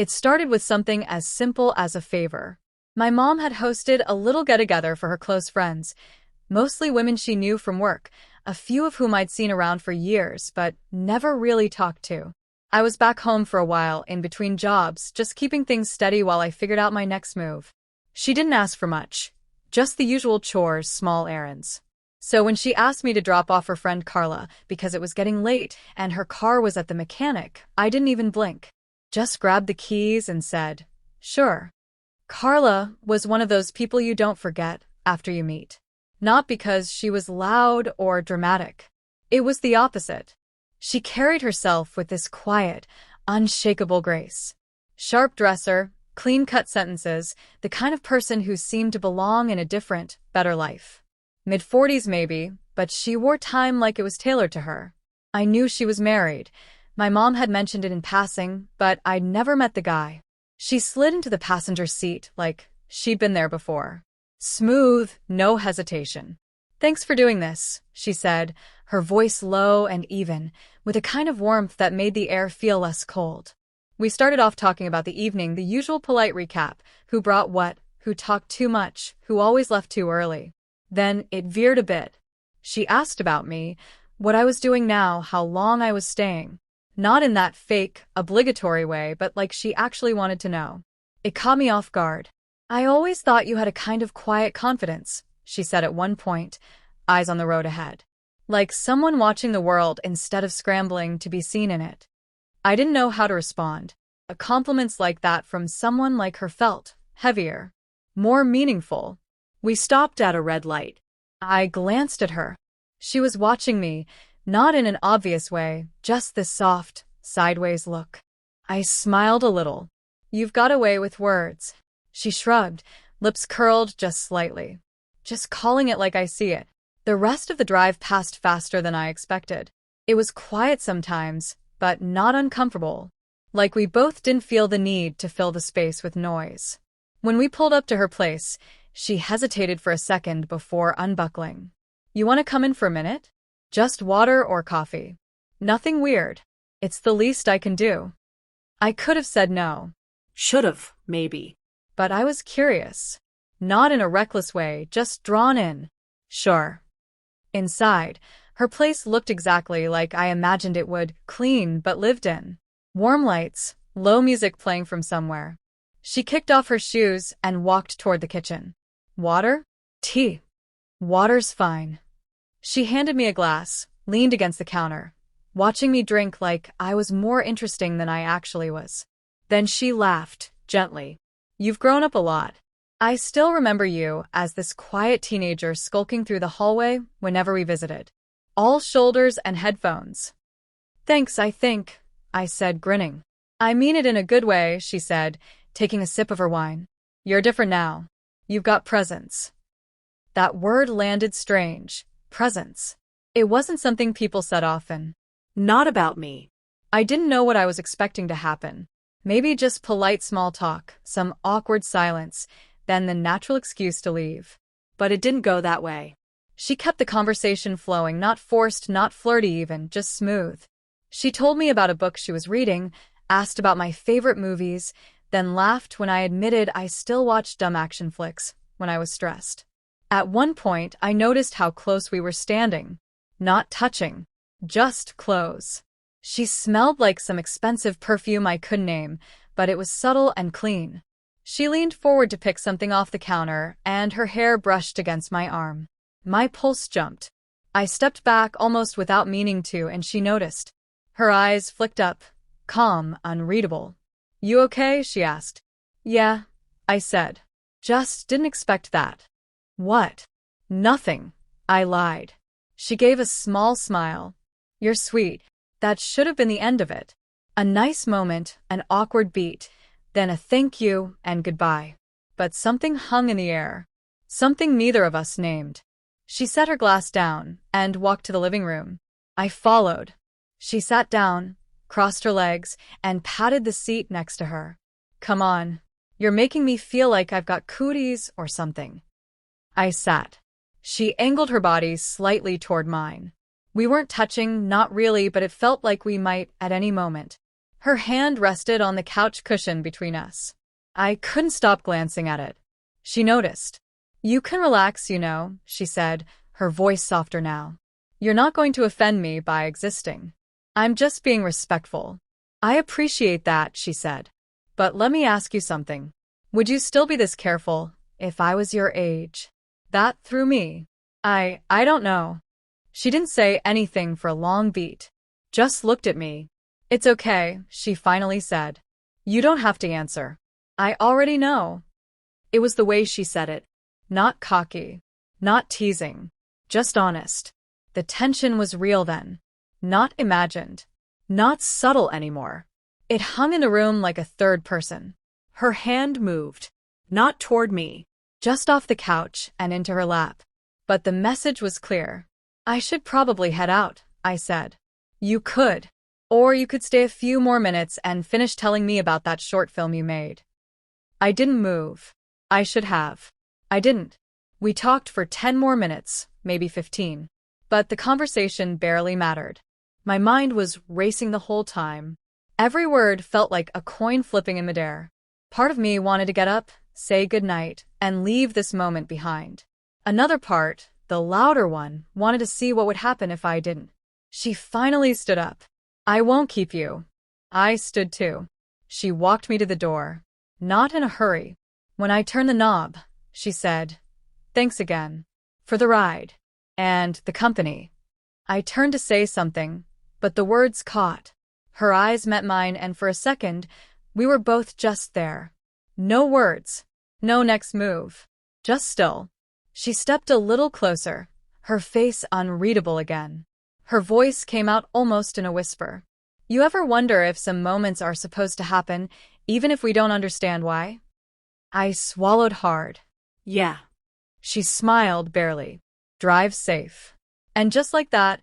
It started with something as simple as a favor. My mom had hosted a little get-together for her close friends, mostly women she knew from work, a few of whom I'd seen around for years but never really talked to. I was back home for a while in between jobs, just keeping things steady while I figured out my next move. She didn't ask for much, just the usual chores, small errands. So when she asked me to drop off her friend Carla because it was getting late and her car was at the mechanic, I didn't even blink. Just grabbed the keys and said, "Sure." Carla was one of those people you don't forget after you meet. Not because she was loud or dramatic. It was the opposite. She carried herself with this quiet, unshakable grace. Sharp dresser, clean-cut sentences, the kind of person who seemed to belong in a different, better life. Mid-40s maybe, but she wore time like it was tailored to her. I knew she was married. My mom had mentioned it in passing, but I'd never met the guy. She slid into the passenger seat like she'd been there before. Smooth, no hesitation. "Thanks for doing this," she said, her voice low and even, with a kind of warmth that made the air feel less cold. We started off talking about the evening, the usual polite recap, who brought what, who talked too much, who always left too early. Then it veered a bit. She asked about me, what I was doing now, how long I was staying. Not in that fake, obligatory way, but like she actually wanted to know. It caught me off guard. "I always thought you had a kind of quiet confidence," she said at one point, eyes on the road ahead. Like someone watching the world instead of scrambling to be seen in it. I didn't know how to respond. Compliments like that from someone like her felt heavier, more meaningful. We stopped at a red light. I glanced at her. She was watching me, not in an obvious way, just this soft, sideways look. I smiled a little. "You've got away with words." She shrugged, lips curled just slightly. "Just calling it like I see it." The rest of the drive passed faster than I expected. It was quiet sometimes, but not uncomfortable. Like we both didn't feel the need to fill the space with noise. When we pulled up to her place, she hesitated for a second before unbuckling. "You want to come in for a minute? Just water or coffee? Nothing weird. It's the least I can do." I could have said no. Should've, maybe. But I was curious. Not in a reckless way, just drawn in. Sure. Inside, her place looked exactly like I imagined it would, clean but lived in. Warm lights, low music playing from somewhere. She kicked off her shoes and walked toward the kitchen. "Water? Tea?" "Water's fine." She handed me a glass, leaned against the counter, watching me drink like I was more interesting than I actually was. Then she laughed, gently. "You've grown up a lot. I still remember you as this quiet teenager skulking through the hallway whenever we visited. All shoulders and headphones." "Thanks, I think," I said, grinning. "I mean it in a good way," she said, taking a sip of her wine. "You're different now. You've got presence." That word landed strange. Presence. It wasn't something people said often. Not about me. I didn't know what I was expecting to happen. Maybe just polite small talk, some awkward silence, then the natural excuse to leave. But it didn't go that way. She kept the conversation flowing, not forced, not flirty even, just smooth. She told me about a book she was reading, asked about my favorite movies, then laughed when I admitted I still watched dumb action flicks when I was stressed. At one point, I noticed how close we were standing. Not touching. Just close. She smelled like some expensive perfume I couldn't name, but it was subtle and clean. She leaned forward to pick something off the counter, and her hair brushed against my arm. My pulse jumped. I stepped back almost without meaning to, and she noticed. Her eyes flicked up, calm, unreadable. "You okay?" she asked. "Yeah," I said. "Just didn't expect that." "What?" "Nothing," I lied. She gave a small smile. "You're sweet." That should have been the end of it. A nice moment, an awkward beat, then a thank you and goodbye. But something hung in the air. Something neither of us named. She set her glass down and walked to the living room. I followed. She sat down, crossed her legs, and patted the seat next to her. "Come on. You're making me feel like I've got cooties or something." I sat. She angled her body slightly toward mine. We weren't touching, not really, but it felt like we might at any moment. Her hand rested on the couch cushion between us. I couldn't stop glancing at it. She noticed. "You can relax, she said, her voice softer now. "You're not going to offend me by existing. I'm just being respectful." "I appreciate that," she said. "But let me ask you something. Would you still be this careful if I was your age?" That threw me. I don't know. She didn't say anything for a long beat. Just looked at me. "It's okay," she finally said. "You don't have to answer. I already know." It was the way she said it. Not cocky. Not teasing. Just honest. The tension was real then. Not imagined. Not subtle anymore. It hung in the room like a third person. Her hand moved. Not toward me. Just off the couch and into her lap. But the message was clear. "I should probably head out," I said. "You could. Or you could stay a few more minutes and finish telling me about that short film you made." I didn't move. I should have. I didn't. We talked for 10 more minutes, maybe 15. But the conversation barely mattered. My mind was racing the whole time. Every word felt like a coin flipping in midair. Part of me wanted to get up, say goodnight, and leave this moment behind. Another part, the louder one, wanted to see what would happen if I didn't. She finally stood up. "I won't keep you." I stood too. She walked me to the door. Not in a hurry. When I turned the knob, she said, "Thanks again. For the ride. And the company." I turned to say something, but the words caught. Her eyes met mine, and for a second, we were both just there. No words. No next move. Just still. She stepped a little closer, her face unreadable again. Her voice came out almost in a whisper. "You ever wonder if some moments are supposed to happen, even if we don't understand why?" I swallowed hard. "Yeah." She smiled barely. "Drive safe." And just like that,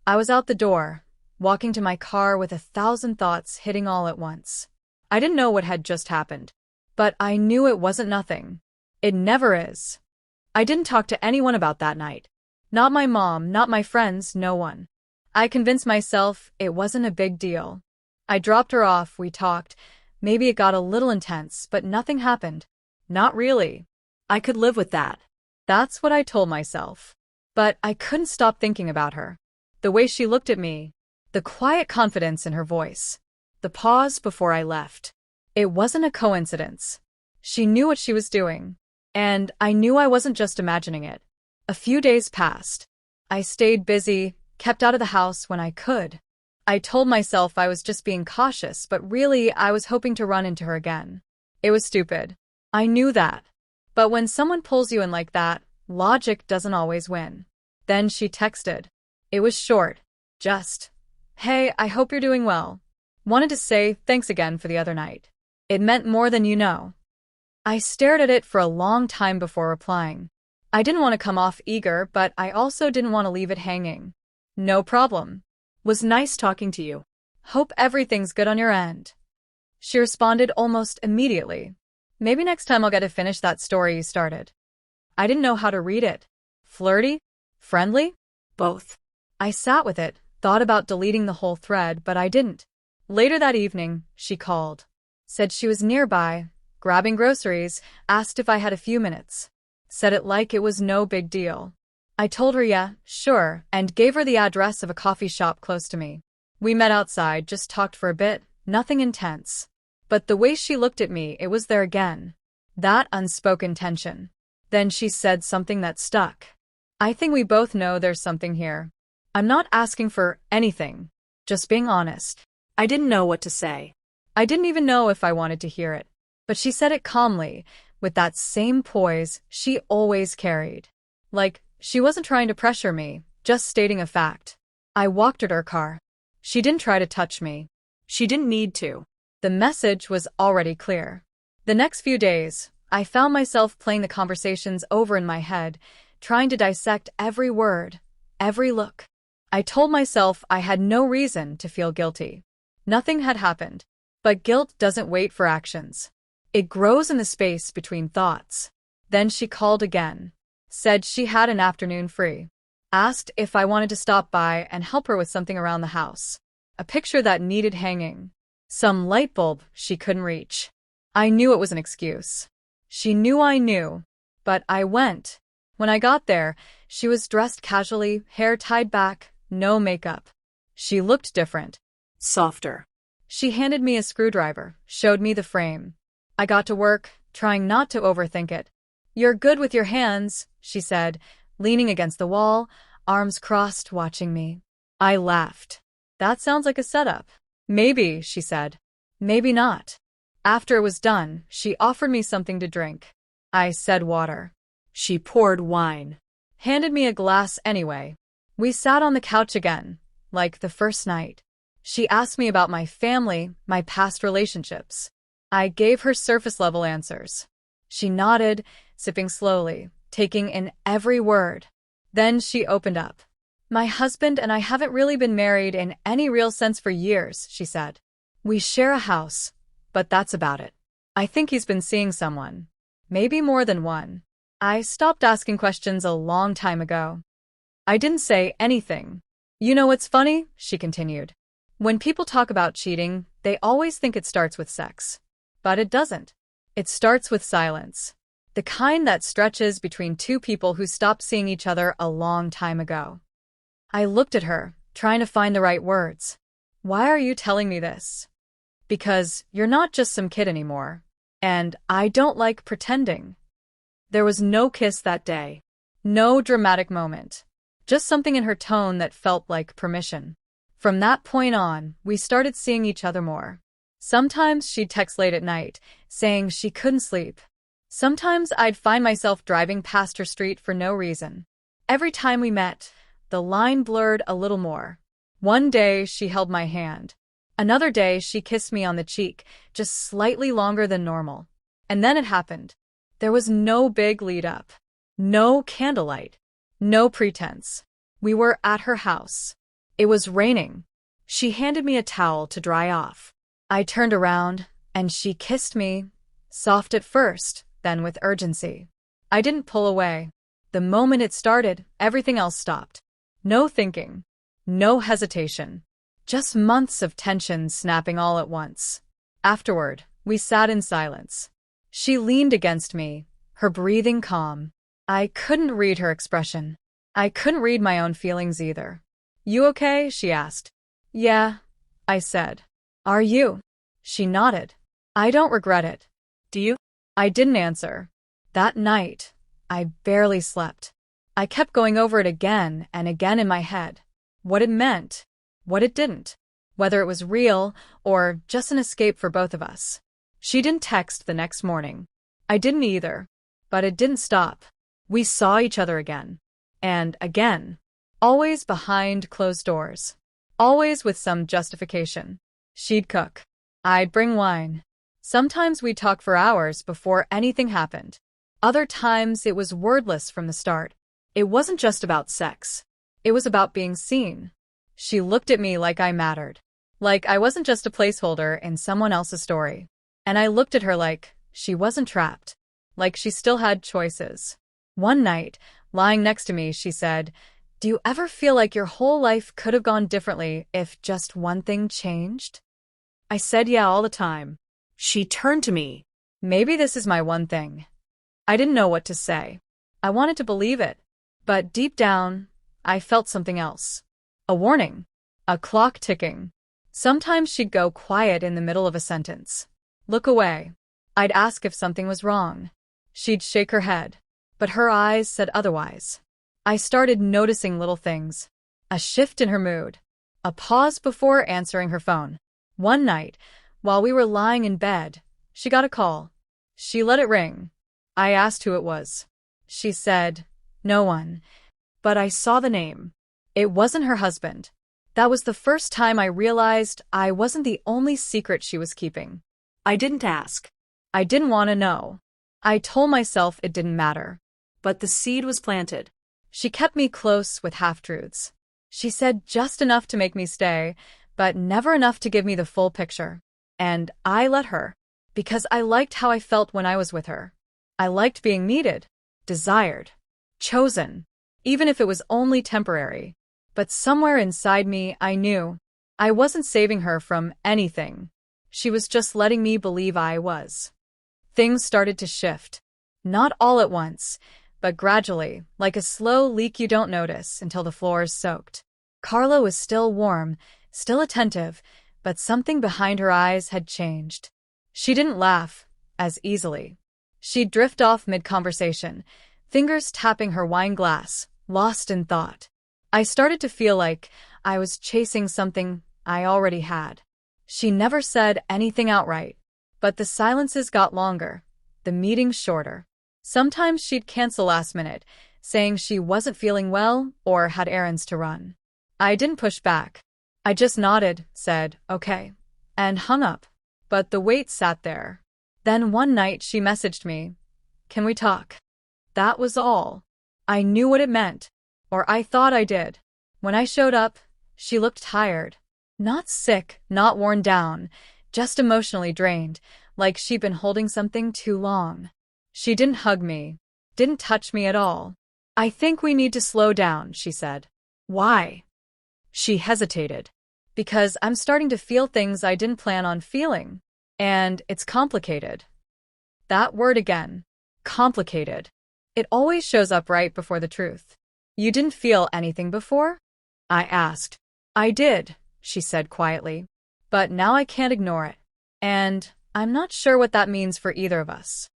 I was out the door, walking to my car with 1,000 thoughts hitting all at once. I didn't know what had just happened, but I knew it wasn't nothing. It never is. I didn't talk to anyone about that night. Not my mom, not my friends, no one. I convinced myself it wasn't a big deal. I dropped her off, we talked. Maybe it got a little intense, but nothing happened. Not really. I could live with that. That's what I told myself. But I couldn't stop thinking about her. The way she looked at me. The quiet confidence in her voice. The pause before I left. It wasn't a coincidence. She knew what she was doing. And I knew I wasn't just imagining it. A few days passed. I stayed busy, kept out of the house when I could. I told myself I was just being cautious, but really I was hoping to run into her again. It was stupid. I knew that. But when someone pulls you in like that, logic doesn't always win. Then she texted. It was short. Just, "Hey, I hope you're doing well. Wanted to say thanks again for the other night. It meant more than you know." I stared at it for a long time before replying. I didn't want to come off eager, but I also didn't want to leave it hanging. "No problem. Was nice talking to you. Hope everything's good on your end." She responded almost immediately. "Maybe next time I'll get to finish that story you started." I didn't know how to read it. Flirty? Friendly? Both. I sat with it, thought about deleting the whole thread, but I didn't. Later that evening, she called. Said she was nearby, grabbing groceries, asked if I had a few minutes. Said it like it was no big deal. I told her yeah, sure, and gave her the address of a coffee shop close to me. We met outside, just talked for a bit, nothing intense. But the way she looked at me, it was there again. That unspoken tension. Then she said something that stuck. "I think we both know there's something here. I'm not asking for anything, just being honest." I didn't know what to say. I didn't even know if I wanted to hear it. But she said it calmly, with that same poise she always carried. Like, she wasn't trying to pressure me, just stating a fact. I walked her to her car. She didn't try to touch me. She didn't need to. The message was already clear. The next few days, I found myself playing the conversations over in my head, trying to dissect every word, every look. I told myself I had no reason to feel guilty. Nothing had happened. But guilt doesn't wait for actions. It grows in the space between thoughts. Then she called again. Said she had an afternoon free. Asked if I wanted to stop by and help her with something around the house. A picture that needed hanging. Some light bulb she couldn't reach. I knew it was an excuse. She knew I knew. But I went. When I got there, she was dressed casually, hair tied back, no makeup. She looked different. Softer. She handed me a screwdriver, showed me the frame. I got to work, trying not to overthink it. "You're good with your hands," she said, leaning against the wall, arms crossed, watching me. I laughed. "That sounds like a setup." "Maybe," she said. "Maybe not." After it was done, she offered me something to drink. I said water. She poured wine. Handed me a glass anyway. We sat on the couch again, like the first night. She asked me about my family, my past relationships. I gave her surface-level answers. She nodded, sipping slowly, taking in every word. Then she opened up. "My husband and I haven't really been married in any real sense for years," she said. "We share a house, but that's about it. I think he's been seeing someone. Maybe more than one. I stopped asking questions a long time ago." I didn't say anything. "You know what's funny?" she continued. "When people talk about cheating, they always think it starts with sex. But it doesn't. It starts with silence. The kind that stretches between two people who stopped seeing each other a long time ago." I looked at her, trying to find the right words. "Why are you telling me this?" "Because you're not just some kid anymore. And I don't like pretending." There was no kiss that day. No dramatic moment. Just something in her tone that felt like permission. From that point on, we started seeing each other more. Sometimes she'd text late at night, saying she couldn't sleep. Sometimes I'd find myself driving past her street for no reason. Every time we met, the line blurred a little more. One day she held my hand. Another day she kissed me on the cheek, just slightly longer than normal. And then it happened. There was no big lead-up. No candlelight. No pretense. We were at her house. It was raining. She handed me a towel to dry off. I turned around, and she kissed me, soft at first, then with urgency. I didn't pull away. The moment it started, everything else stopped. No thinking. No hesitation. Just months of tension snapping all at once. Afterward, we sat in silence. She leaned against me, her breathing calm. I couldn't read her expression. I couldn't read my own feelings either. "You okay?" she asked. "Yeah," I said. "Are you?" She nodded. "I don't regret it." Do you? I didn't answer. That night, I barely slept. I kept going over it again and again in my head. What it meant, what it didn't, whether it was real or just an escape for both of us. She didn't text the next morning. I didn't either. But it didn't stop. We saw each other again. And again. Always behind closed doors. Always with some justification. She'd cook. I'd bring wine. Sometimes we'd talk for hours before anything happened. Other times it was wordless from the start. It wasn't just about sex. It was about being seen. She looked at me like I mattered. Like I wasn't just a placeholder in someone else's story. And I looked at her like she wasn't trapped. Like she still had choices. One night, lying next to me, she said, "Do you ever feel like your whole life could have gone differently if just one thing changed?" I said yeah all the time. She turned to me. Maybe this is my one thing. I didn't know what to say. I wanted to believe it. But deep down, I felt something else. A warning. A clock ticking. Sometimes she'd go quiet in the middle of a sentence. Look away. I'd ask if something was wrong. She'd shake her head. But her eyes said otherwise. I started noticing little things. A shift in her mood. A pause before answering her phone. One night, while we were lying in bed, she got a call. She let it ring. I asked who it was. She said, "No one." But I saw the name. It wasn't her husband. That was the first time I realized I wasn't the only secret she was keeping. I didn't ask. I didn't want to know. I told myself it didn't matter. But the seed was planted. She kept me close with half-truths. She said just enough to make me stay, but never enough to give me the full picture. And I let her, because I liked how I felt when I was with her. I liked being needed, desired, chosen, even if it was only temporary. But somewhere inside me, I knew I wasn't saving her from anything. She was just letting me believe I was. Things started to shift. Not all at once, but gradually, like a slow leak you don't notice until the floor is soaked. Carla was still warm, still attentive, but something behind her eyes had changed. She didn't laugh as easily. She'd drift off mid-conversation, fingers tapping her wine glass, lost in thought. I started to feel like I was chasing something I already had. She never said anything outright, but the silences got longer, the meetings shorter. Sometimes she'd cancel last minute, saying she wasn't feeling well or had errands to run. I didn't push back. I just nodded, said, okay, and hung up. But the weight sat there. Then one night she messaged me, "Can we talk?" That was all. I knew what it meant, or I thought I did. When I showed up, she looked tired. Not sick, not worn down, just emotionally drained, like she'd been holding something too long. She didn't hug me, didn't touch me at all. "I think we need to slow down," she said. "Why?" She hesitated. "Because I'm starting to feel things I didn't plan on feeling. And it's complicated." That word again. Complicated. It always shows up right before the truth. "You didn't feel anything before?" I asked. "I did," she said quietly. "But now I can't ignore it. And I'm not sure what that means for either of us."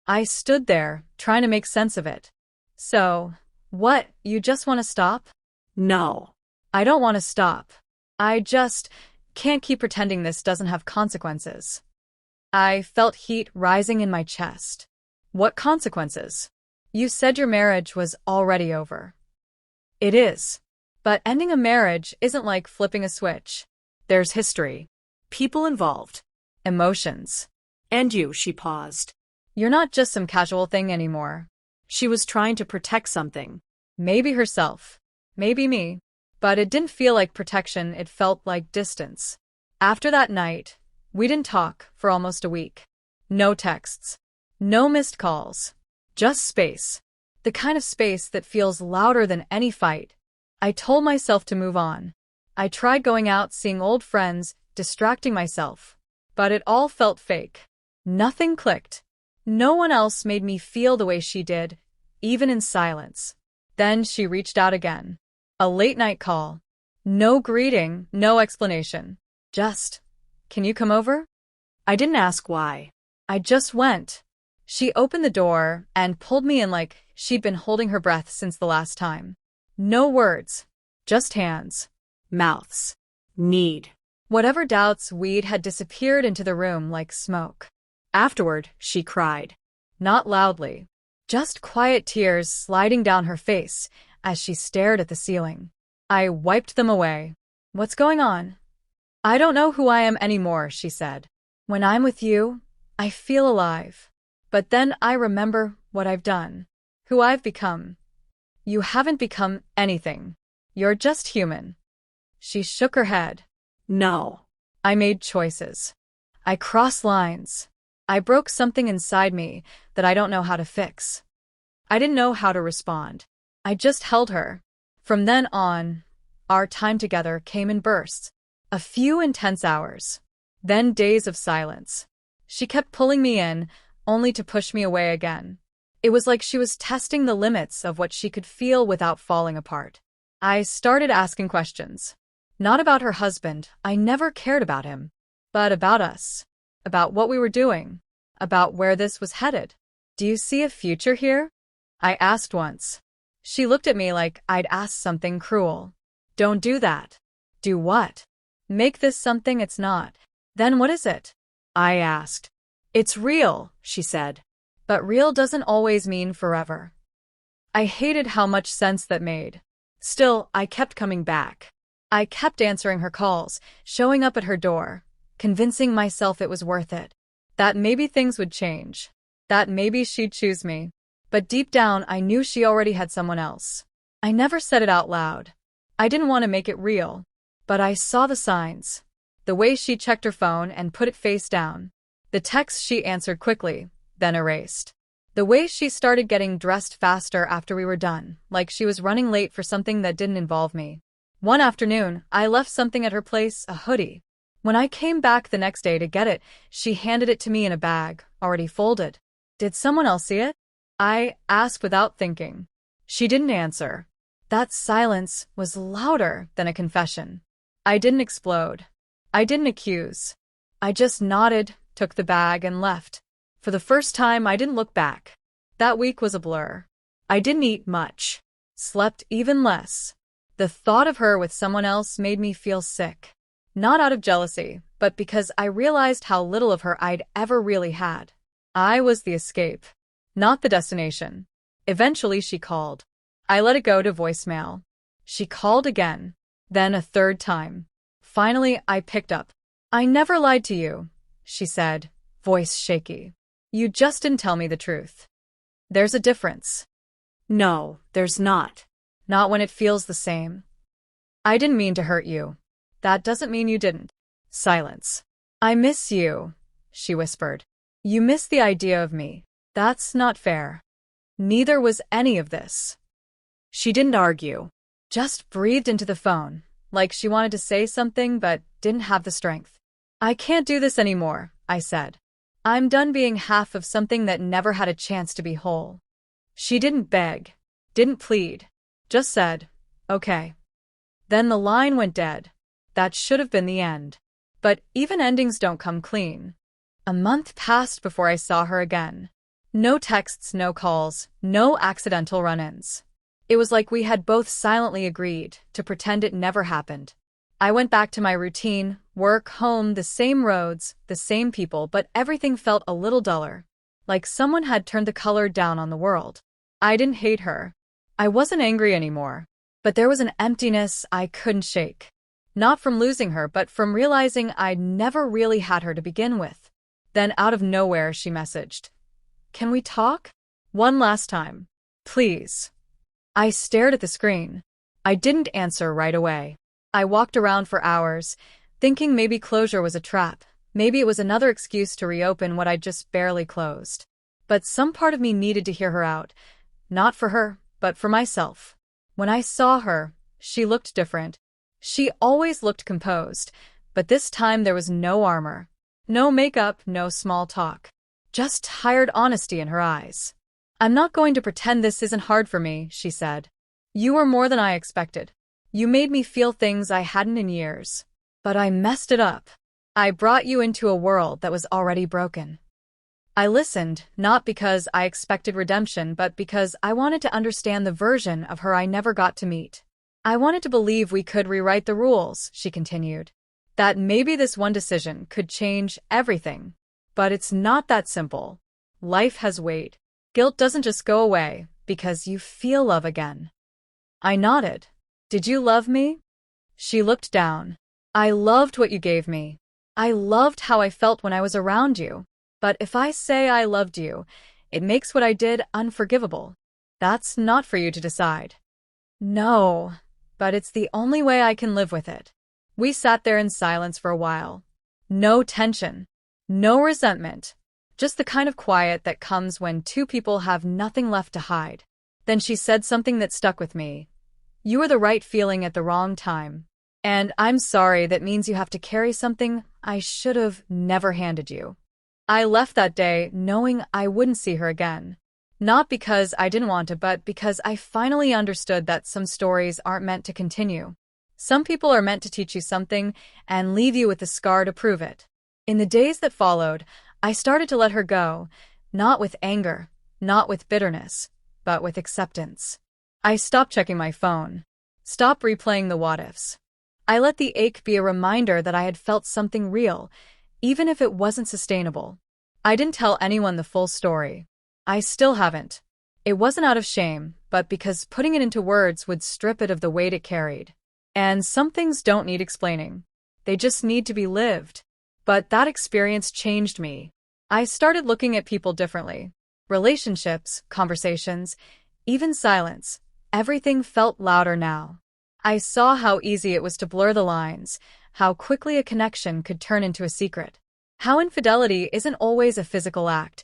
I stood there, trying to make sense of it. "So, what, you just want to stop?" "No. I don't want to stop. I just can't keep pretending this doesn't have consequences." I felt heat rising in my chest. "What consequences?" "You said your marriage was already over." "It is. But ending a marriage isn't like flipping a switch. There's history, people involved, emotions. And you," she paused. "You're not just some casual thing anymore." She was trying to protect something. Maybe herself. Maybe me. But it didn't feel like protection, it felt like distance. After that night, we didn't talk for almost a week. No texts. No missed calls. Just space. The kind of space that feels louder than any fight. I told myself to move on. I tried going out, seeing old friends, distracting myself. But it all felt fake. Nothing clicked. No one else made me feel the way she did, even in silence. Then she reached out again. A late-night call. No greeting, no explanation. Just, "Can you come over?" I didn't ask why. I just went. She opened the door and pulled me in like she'd been holding her breath since the last time. No words. Just hands. Mouths. Need. Whatever doubts we'd had disappeared into the room like smoke. Afterward, she cried. Not loudly. Just quiet tears sliding down her face as she stared at the ceiling. I wiped them away. "What's going on?" "I don't know who I am anymore," she said. "When I'm with you, I feel alive. But then I remember what I've done, who I've become." "You haven't become anything. You're just human." She shook her head. "No. I made choices. I crossed lines. I broke something inside me that I don't know how to fix." I didn't know how to respond. I just held her. From then on, our time together came in bursts. A few intense hours. Then days of silence. She kept pulling me in, only to push me away again. It was like she was testing the limits of what she could feel without falling apart. I started asking questions. Not about her husband, I never cared about him. But about us. About what we were doing. About where this was headed. "Do you see a future here?" I asked once. She looked at me like I'd asked something cruel. "Don't do that." "Do what?" "Make this something it's not." "Then what is it?" I asked. "It's real," she said. "But real doesn't always mean forever." I hated how much sense that made. Still, I kept coming back. I kept answering her calls, showing up at her door, convincing myself it was worth it. That maybe things would change. That maybe she'd choose me. But deep down, I knew she already had someone else. I never said it out loud. I didn't want to make it real. But I saw the signs. The way she checked her phone and put it face down. The texts she answered quickly, then erased. The way she started getting dressed faster after we were done, like she was running late for something that didn't involve me. One afternoon, I left something at her place, a hoodie. When I came back the next day to get it, she handed it to me in a bag, already folded. Did someone else see it? I asked without thinking. She didn't answer. That silence was louder than a confession. I didn't explode. I didn't accuse. I just nodded, took the bag, and left. For the first time, I didn't look back. That week was a blur. I didn't eat much. Slept even less. The thought of her with someone else made me feel sick. Not out of jealousy, but because I realized how little of her I'd ever really had. I was the escape, not the destination. Eventually she called. I let it go to voicemail. She called again, then a third time. Finally, I picked up. "I never lied to you," she said, voice shaky. "You just didn't tell me the truth." There's a difference. No, there's not. Not when it feels the same. I didn't mean to hurt you. That doesn't mean you didn't. Silence. "I miss you," she whispered. "You miss the idea of me. That's not fair." Neither was any of this. She didn't argue. Just breathed into the phone, like she wanted to say something but didn't have the strength. "I can't do this anymore," I said. "I'm done being half of something that never had a chance to be whole." She didn't beg, didn't plead, just said, "Okay." Then the line went dead. That should have been the end. But even endings don't come clean. A month passed before I saw her again. No texts, no calls, no accidental run-ins. It was like we had both silently agreed to pretend it never happened. I went back to my routine, work, home, the same roads, the same people, but everything felt a little duller. Like someone had turned the color down on the world. I didn't hate her. I wasn't angry anymore. But there was an emptiness I couldn't shake. Not from losing her, but from realizing I'd never really had her to begin with. Then out of nowhere she messaged. "Can we talk? One last time. Please." I stared at the screen. I didn't answer right away. I walked around for hours, thinking maybe closure was a trap. Maybe it was another excuse to reopen what I'd just barely closed. But some part of me needed to hear her out. Not for her, but for myself. When I saw her, she looked different. She always looked composed, but this time there was no armor. No makeup, no small talk. Just tired honesty in her eyes. "I'm not going to pretend this isn't hard for me," she said. "You were more than I expected. You made me feel things I hadn't in years. But I messed it up. I brought you into a world that was already broken." I listened, not because I expected redemption, but because I wanted to understand the version of her I never got to meet. "I wanted to believe we could rewrite the rules," she continued. "That maybe this one decision could change everything. But it's not that simple. Life has weight. Guilt doesn't just go away because you feel love again." I nodded. "Did you love me?" She looked down. "I loved what you gave me. I loved how I felt when I was around you. But if I say I loved you, it makes what I did unforgivable. That's not for you to decide." "No, but it's the only way I can live with it." We sat there in silence for a while. No tension. No resentment. Just the kind of quiet that comes when two people have nothing left to hide. Then she said something that stuck with me. "You were the right feeling at the wrong time. And I'm sorry that means you have to carry something I should have never handed you." I left that day knowing I wouldn't see her again. Not because I didn't want to, but because I finally understood that some stories aren't meant to continue. Some people are meant to teach you something and leave you with the scar to prove it. In the days that followed, I started to let her go, not with anger, not with bitterness, but with acceptance. I stopped checking my phone. Stopped replaying the what-ifs. I let the ache be a reminder that I had felt something real, even if it wasn't sustainable. I didn't tell anyone the full story. I still haven't. It wasn't out of shame, but because putting it into words would strip it of the weight it carried. And some things don't need explaining. They just need to be lived. But that experience changed me. I started looking at people differently. Relationships, conversations, even silence. Everything felt louder now. I saw how easy it was to blur the lines, how quickly a connection could turn into a secret. How infidelity isn't always a physical act.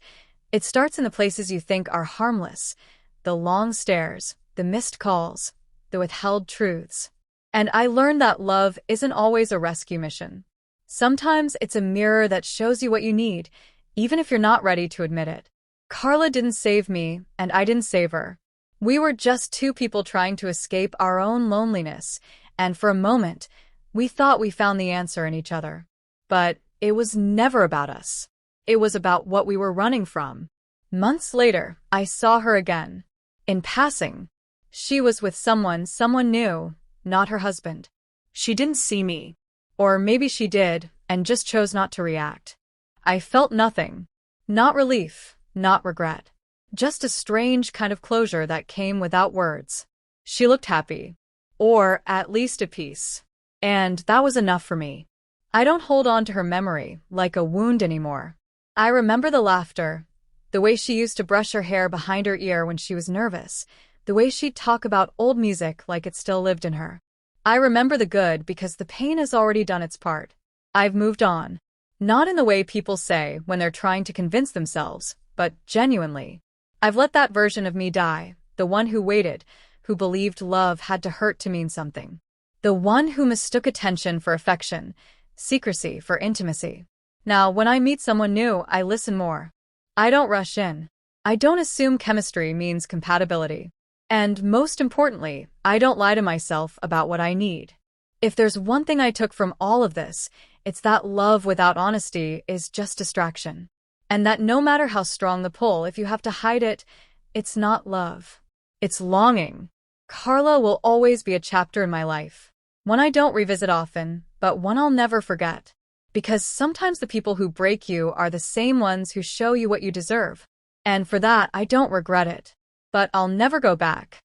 It starts in the places you think are harmless. The long stares, the missed calls, the withheld truths. And I learned that love isn't always a rescue mission. Sometimes it's a mirror that shows you what you need, even if you're not ready to admit it. Carla didn't save me, and I didn't save her. We were just two people trying to escape our own loneliness, and for a moment, we thought we found the answer in each other. But it was never about us. It was about what we were running from. Months later, I saw her again. In passing. She was with someone new, not her husband. She didn't see me. Or maybe she did, and just chose not to react. I felt nothing. Not relief, not regret. Just a strange kind of closure that came without words. She looked happy. Or at least at peace. And that was enough for me. I don't hold on to her memory like a wound anymore. I remember the laughter, the way she used to brush her hair behind her ear when she was nervous, the way she'd talk about old music like it still lived in her. I remember the good because the pain has already done its part. I've moved on. Not in the way people say when they're trying to convince themselves, but genuinely. I've let that version of me die, the one who waited, who believed love had to hurt to mean something. The one who mistook attention for affection, secrecy for intimacy. Now, when I meet someone new, I listen more. I don't rush in. I don't assume chemistry means compatibility. And most importantly, I don't lie to myself about what I need. If there's one thing I took from all of this, it's that love without honesty is just distraction. And that no matter how strong the pull, if you have to hide it, it's not love. It's longing. Carla will always be a chapter in my life. One I don't revisit often, but one I'll never forget. Because sometimes the people who break you are the same ones who show you what you deserve. And for that, I don't regret it. But I'll never go back.